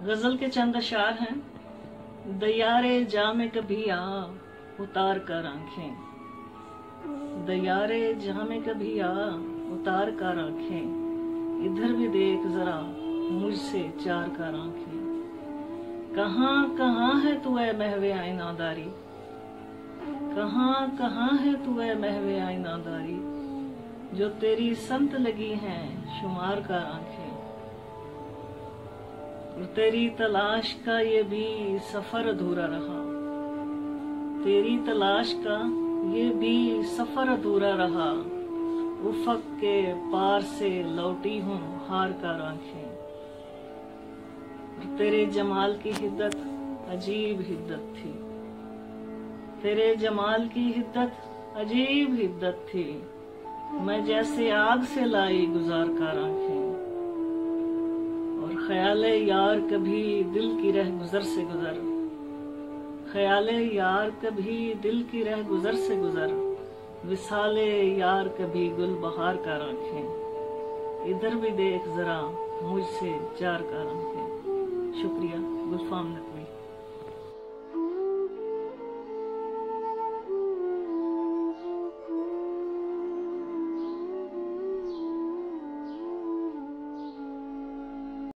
गजल के चंद अशार हैं। दयारे जामे कभी आ उतार कर आंखें, दयारे जामे कभी आ उतार कर आंखें, इधर भी देख जरा मुझसे चार कर आंखें। कहाँ कहाँ है तू ऐ महवे आईनादारी, कहाँ कहाँ है तू ऐ महवे आईनादारी, जो तेरी संत लगी हैं शुमार कर आंखें। और तेरी तलाश का ये भी सफर अधूरा रहा, तेरी तलाश का ये भी सफर अधूरा रहा, उफक के पार से लौटी हूँ हार कर आंखें। और तेरे जमाल की हिद्दत अजीब हिद्दत थी, तेरे जमाल की हिद्दत अजीब हिद्दत थी, मैं जैसे आग से लाई गुजार कर आंखें। और ख्याले यार कभी दिल की रह गुजर से गुजर, ख्याले यार कभी दिल की रह गुजर से गुजर, विसाले यार कभी गुल बहार कर आंखें, इधर भी देख जरा मुझसे चार कर आंखें। शुक्रिया। गुलफाम नकवी।